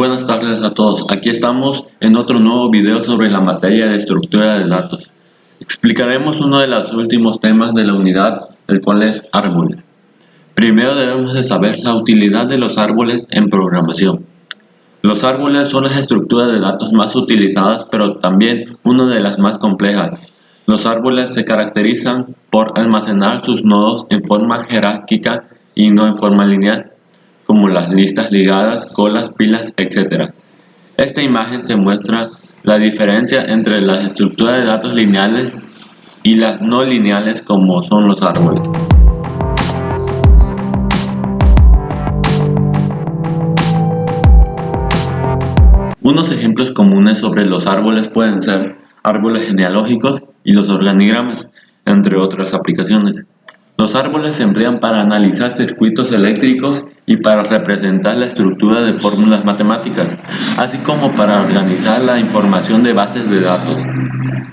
Buenas tardes a todos, aquí estamos en otro nuevo video sobre la materia de estructura de datos. Explicaremos uno de los últimos temas de la unidad, el cual es árboles. Primero debemos de saber la utilidad de los árboles en programación. Los árboles son las estructuras de datos más utilizadas, pero también una de las más complejas. Los árboles se caracterizan por almacenar sus nodos en forma jerárquica y no en forma lineal, como las listas ligadas, colas, pilas, etc. Esta imagen se muestra la diferencia entre las estructuras de datos lineales y las no lineales como son los árboles. Unos ejemplos comunes sobre los árboles pueden ser árboles genealógicos y los organigramas, entre otras aplicaciones. Los árboles se emplean para analizar circuitos eléctricos y para representar la estructura de fórmulas matemáticas, así como para organizar la información de bases de datos.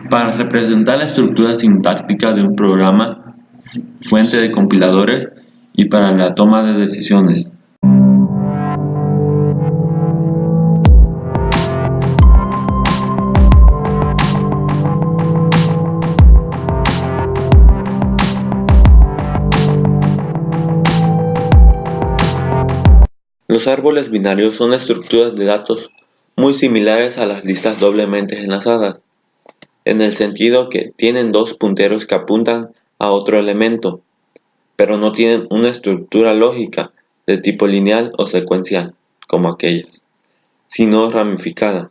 Para representar la estructura sintáctica de un programa, fuente de compiladores y para la toma de decisiones. Los árboles binarios son estructuras de datos muy similares a las listas doblemente enlazadas, en el sentido que tienen dos punteros que apuntan a otro elemento, pero no tienen una estructura lógica de tipo lineal o secuencial, como aquellas, sino ramificada.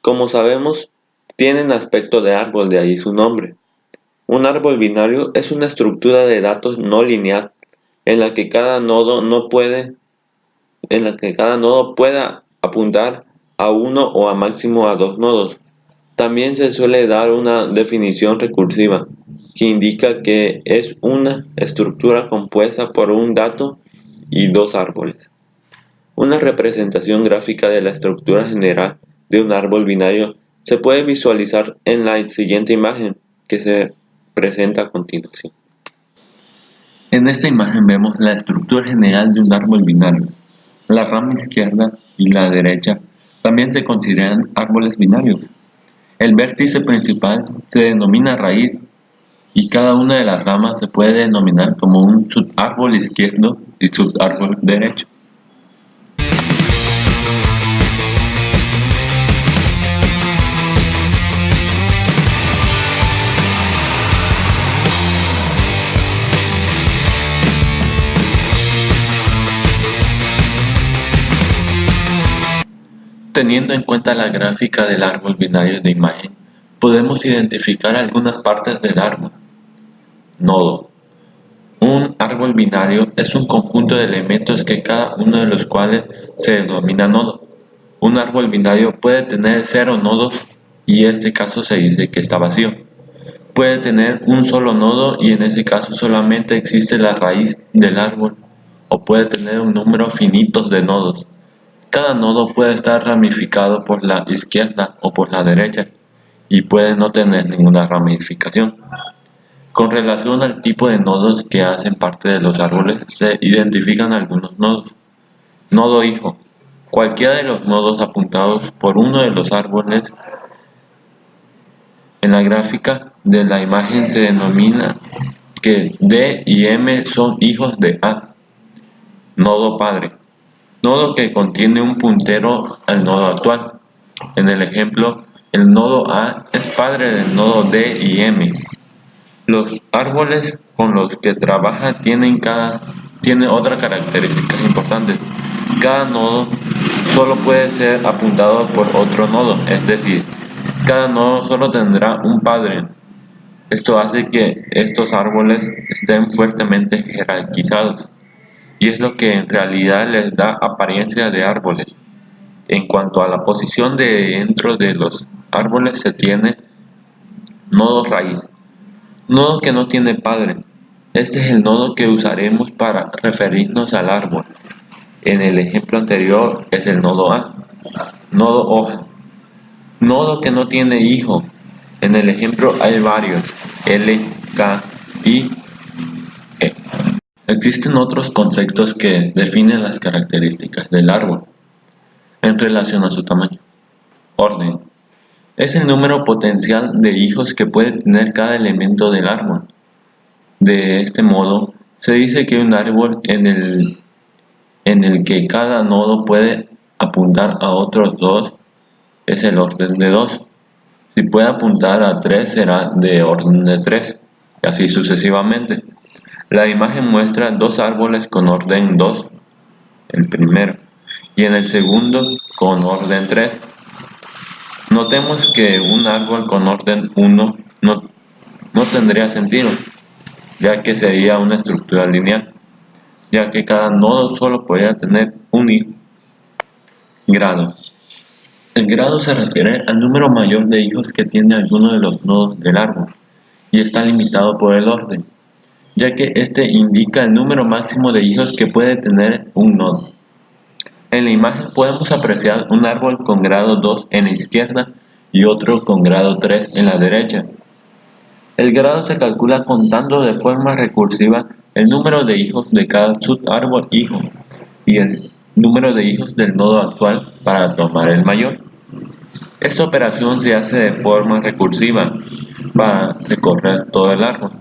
Como sabemos, tienen aspecto de árbol, de ahí su nombre. Un árbol binario es una estructura de datos no lineal en la que cada nodo pueda apuntar a uno o a máximo a dos nodos. También se suele dar una definición recursiva, que indica que es una estructura compuesta por un dato y dos árboles. Una representación gráfica de la estructura general de un árbol binario se puede visualizar en la siguiente imagen que se presenta a continuación. En esta imagen vemos la estructura general de un árbol binario. La rama izquierda y la derecha también se consideran árboles binarios. El vértice principal se denomina raíz y cada una de las ramas se puede denominar como un subárbol izquierdo y subárbol derecho. Teniendo en cuenta la gráfica del árbol binario de imagen, podemos identificar algunas partes del árbol. Nodo. Un árbol binario es un conjunto de elementos que cada uno de los cuales se denomina nodo. Un árbol binario puede tener 0 nodos y en este caso se dice que está vacío. Puede tener un solo nodo y en ese caso solamente existe la raíz del árbol, o puede tener un número finito de nodos. Cada nodo puede estar ramificado por la izquierda o por la derecha y puede no tener ninguna ramificación. Con relación al tipo de nodos que hacen parte de los árboles, se identifican algunos nodos. Nodo hijo. Cualquiera de los nodos apuntados por uno de los árboles en la gráfica de la imagen se denomina que D y M son hijos de A. Nodo padre. Nodo que contiene un puntero al nodo actual. En el ejemplo, el nodo A es padre del nodo D y M. Los árboles con los que trabaja tienen otra característica importante. Cada nodo solo puede ser apuntado por otro nodo, es decir, cada nodo solo tendrá un padre. Esto hace que estos árboles estén fuertemente jerarquizados, y es lo que en realidad les da apariencia de árboles. En cuanto a la posición dentro de los árboles se tiene nodo raíz, nodo que no tiene padre. Este es el nodo que usaremos para referirnos al árbol. En el ejemplo anterior es el nodo A. Nodo hoja, nodo que no tiene hijo. En el ejemplo hay varios, L, K, I, E. Existen otros conceptos que definen las características del árbol. en relación a su tamaño. Orden. Es el número potencial de hijos que puede tener cada elemento del árbol. De este modo, se dice que un árbol en el que cada nodo puede apuntar a otros dos es el orden de 2. Si puede apuntar a 3 será de orden de 3, y así sucesivamente. La imagen muestra dos árboles con orden 2, el primero, y en el segundo con orden 3. Notemos que un árbol con orden 1 no tendría sentido, ya que sería una estructura lineal, ya que cada nodo solo podría tener un hijo. Grado. El grado se refiere al número mayor de hijos que tiene alguno de los nodos del árbol, y está limitado por el orden, ya que este indica el número máximo de hijos que puede tener un nodo. En la imagen podemos apreciar un árbol con grado 2 en la izquierda y otro con grado 3 en la derecha. El grado se calcula contando de forma recursiva el número de hijos de cada subárbol hijo y el número de hijos del nodo actual para tomar el mayor. Esta operación se hace de forma recursiva para recorrer todo el árbol.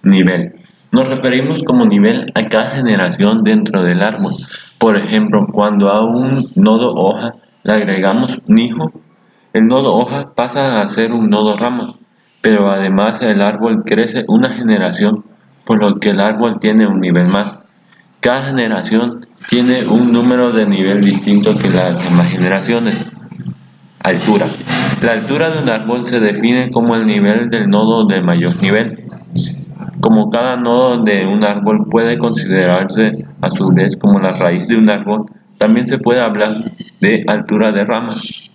Nivel. Nos referimos como nivel a cada generación dentro del árbol. Por ejemplo, cuando a un nodo hoja le agregamos un hijo, el nodo hoja pasa a ser un nodo rama, pero además el árbol crece una generación, por lo que el árbol tiene un nivel más. Cada generación tiene un número de nivel distinto que las demás generaciones. Altura. La altura de un árbol se define como el nivel del nodo de mayor nivel. Como cada nodo de un árbol puede considerarse a su vez como la raíz de un árbol, también se puede hablar de altura de ramas.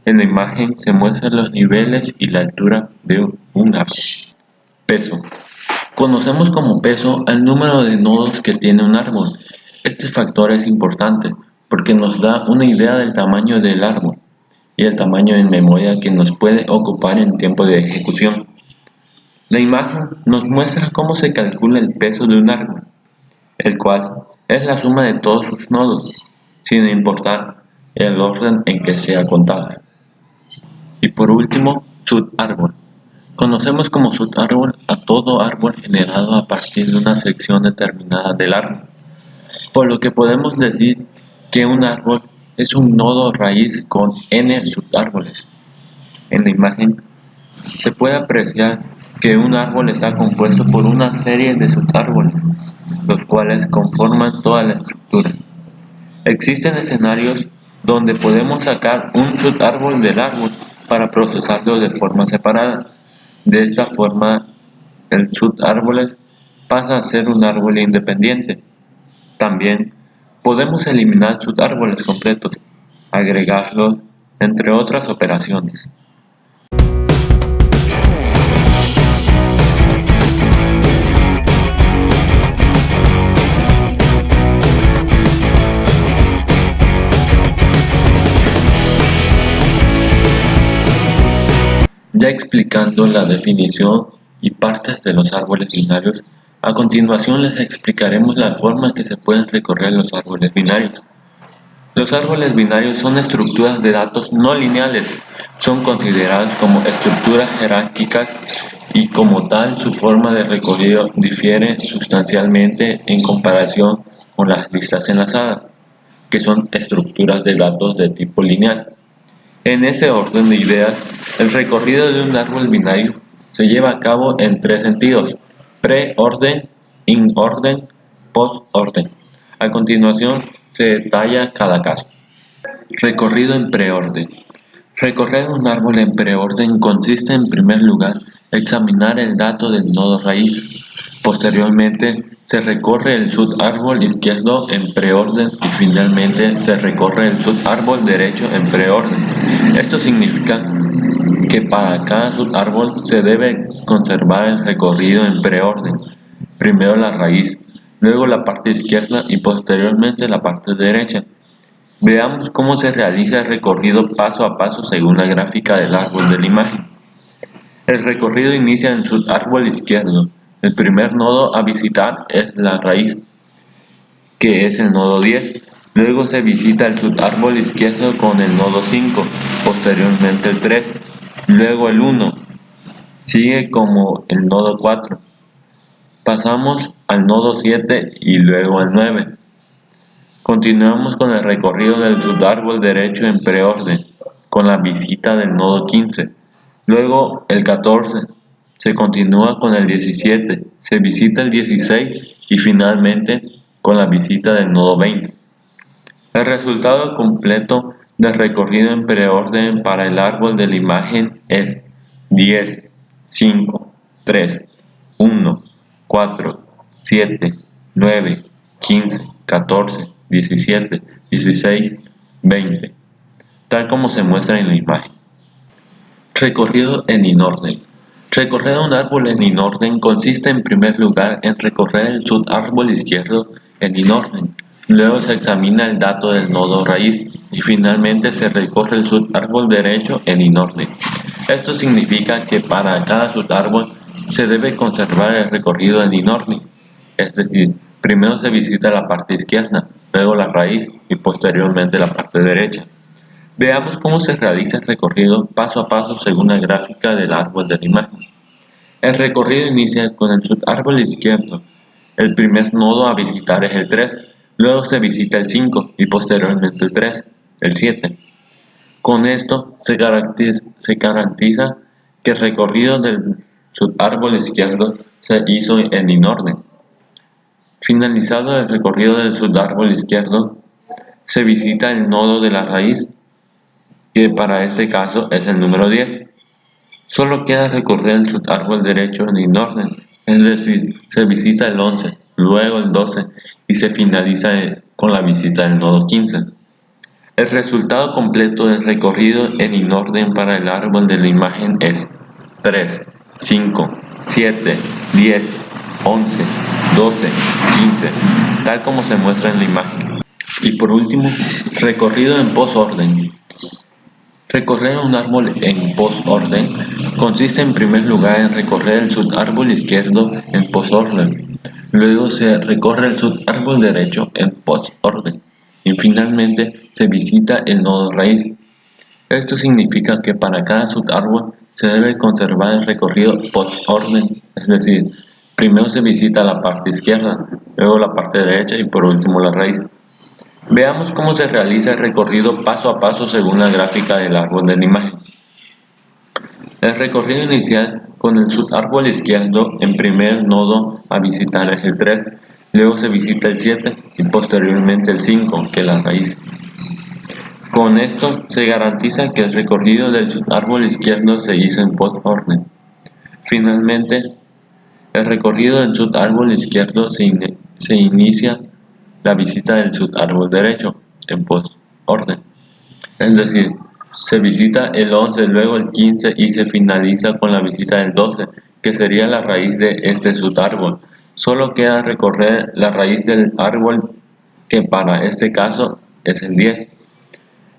En la imagen se muestran los niveles y la altura de un árbol. Peso. Conocemos como peso al número de nodos que tiene un árbol. Este factor es importante porque nos da una idea del tamaño del árbol y el tamaño en memoria que nos puede ocupar en tiempo de ejecución. La imagen nos muestra cómo se calcula el peso de un árbol, el cual es la suma de todos sus nodos, sin importar el orden en que sea contado. Y por último, subárbol. Conocemos como subárbol a todo árbol generado a partir de una sección determinada del árbol, por lo que podemos decir que un árbol es un nodo raíz con n subárboles. En la imagen se puede apreciar que un árbol está compuesto por una serie de subárboles, los cuales conforman toda la estructura. Existen escenarios donde podemos sacar un subárbol del árbol para procesarlo de forma separada. De esta forma, el subárbol pasa a ser un árbol independiente. También podemos eliminar subárboles completos, agregarlos, entre otras operaciones. Ya explicando la definición y partes de los árboles binarios, a continuación les explicaremos la forma en que se pueden recorrer los árboles binarios. Los árboles binarios son estructuras de datos no lineales, son considerados como estructuras jerárquicas y como tal su forma de recorrido difiere sustancialmente en comparación con las listas enlazadas, que son estructuras de datos de tipo lineal. En ese orden de ideas, el recorrido de un árbol binario se lleva a cabo en tres sentidos: pre-orden, in-orden, post-orden. A continuación se detalla cada caso. Recorrido en preorden. Recorrer un árbol en preorden consiste en primer lugar examinar el dato del nodo raíz. Posteriormente se recorre el subárbol izquierdo en preorden y finalmente se recorre el subárbol derecho en preorden. Esto significa que para cada subárbol se debe conservar el recorrido en preorden. Primero la raíz, luego la parte izquierda y posteriormente la parte derecha. Veamos cómo se realiza el recorrido paso a paso según la gráfica del árbol de la imagen. El recorrido inicia en el subárbol izquierdo. El primer nodo a visitar es la raíz, que es el nodo 10. Luego se visita el subárbol izquierdo con el nodo 5, posteriormente el 3, luego el 1, sigue como el nodo 4. Pasamos al nodo 7 y luego al 9. Continuamos con el recorrido del subárbol derecho en preorden, con la visita del nodo 15. Luego el 14, se continúa con el 17, se visita el 16 y finalmente con la visita del nodo 20. El resultado completo del recorrido en preorden para el árbol de la imagen es 10, 5, 3, 1, 4, 7, 9, 15, 14, 17, 16, 20, tal como se muestra en la imagen. Recorrido en inorden. Recorrer un árbol en inorden consiste en primer lugar en recorrer el subárbol izquierdo en inorden. Luego se examina el dato del nodo raíz y finalmente se recorre el subárbol derecho en inorden. Esto significa que para cada subárbol se debe conservar el recorrido en inorden, es decir, primero se visita la parte izquierda, luego la raíz y posteriormente la parte derecha. Veamos cómo se realiza el recorrido paso a paso según la gráfica del árbol de la imagen. El recorrido inicia con el subárbol izquierdo. El primer nodo a visitar es el 3, luego se visita el 5 y posteriormente el 3, el 7. Con esto se garantiza que el recorrido del subárbol izquierdo se hizo en inorden. Finalizado el recorrido del subárbol izquierdo, se visita el nodo de la raíz, que para este caso es el número 10. Solo queda recorrer el subárbol derecho en inorden, es decir, se visita el 11, luego el 12 y se finaliza con la visita del nodo 15. El resultado completo del recorrido en inorden para el árbol de la imagen es 3, 5, 7, 10, 11, 12, 15, tal como se muestra en la imagen. Y por último, recorrido en posorden. Recorrer un árbol en posorden consiste en primer lugar en recorrer el subárbol izquierdo en posorden, luego se recorre el subárbol derecho en posorden y finalmente se visita el nodo raíz. Esto significa que para cada subárbol se debe conservar el recorrido posorden, es decir, primero se visita la parte izquierda, luego la parte derecha y por último la raíz. Veamos cómo se realiza el recorrido paso a paso según la gráfica del árbol de la imagen. El recorrido inicial con el subárbol izquierdo en primer nodo a visitar es el 3, luego se visita el 7 y posteriormente el 5, que es la raíz. Con esto se garantiza que el recorrido del subárbol izquierdo se hizo en posorden. Finalmente, el recorrido del subárbol izquierdo se inicia la visita del subárbol derecho en posorden, es decir, se visita el 11, luego el 15 y se finaliza con la visita del 12, que sería la raíz de este subárbol. Solo queda recorrer la raíz del árbol, que para este caso es el 10.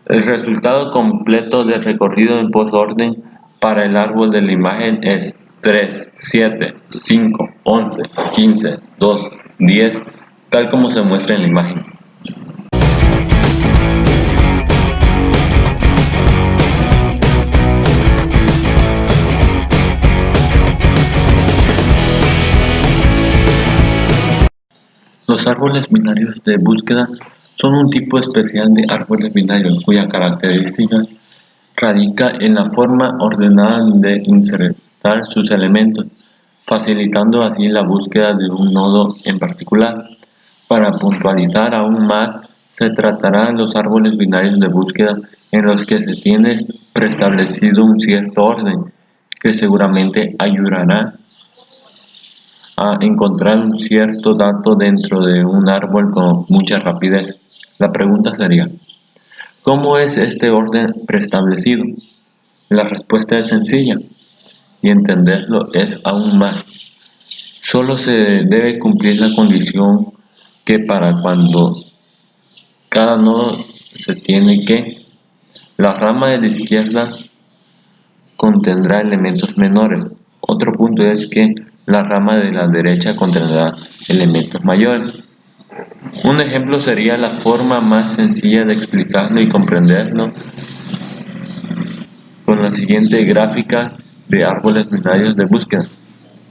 El resultado completo del recorrido en posorden para el árbol de la imagen es 3, 7, 5, 11, 15, 2, 10, tal como se muestra en la imagen. Los árboles binarios de búsqueda son un tipo especial de árboles binarios cuya característica radica en la forma ordenada de insertar sus elementos, facilitando así la búsqueda de un nodo en particular. Para puntualizar aún más, se tratará de los árboles binarios de búsqueda en los que se tiene preestablecido un cierto orden, que seguramente ayudará a encontrar un cierto dato dentro de un árbol con mucha rapidez. La pregunta sería, ¿cómo es este orden preestablecido? La respuesta es sencilla y entenderlo es aún más. Solo se debe cumplir la condición que para cuando cada nodo se tiene que la rama de la izquierda contendrá elementos menores. Otro punto es que la rama de la derecha contendrá elementos mayores. Un ejemplo sería la forma más sencilla de explicarlo y comprenderlo con la siguiente gráfica de árboles binarios de búsqueda.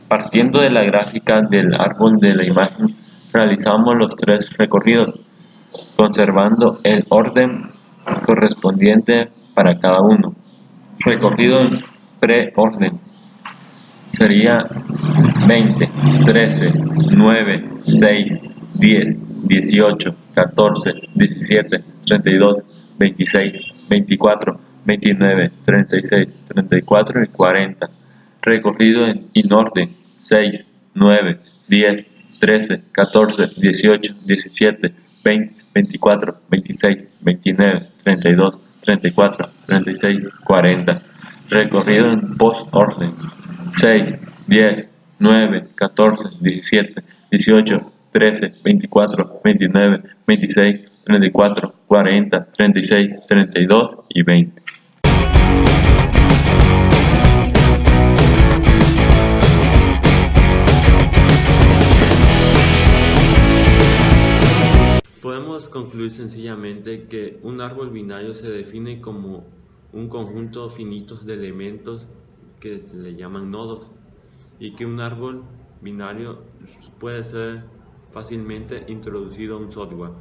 Partiendo de la gráfica del árbol de la imagen, realizamos los tres recorridos, conservando el orden correspondiente para cada uno. Recorrido en preorden sería 20, 13, 9, 6, 10, 18, 14, 17, 32, 26, 24, 29, 36, 34 y 40. Recorrido en inorden 6, 9, 10, 13, 14, 18, 17, 20, 24, 26, 29, 32, 34, 36, 40. Recorrido en postorden 6, 10, 9, 14, 17, 18, 13, 24, 29, 26, 34, 40, 36, 32 y 20. Podemos concluir sencillamente que un árbol binario se define como un conjunto finito de elementos que se le llaman nodos, y que un árbol binario puede ser fácilmente introducido a un software.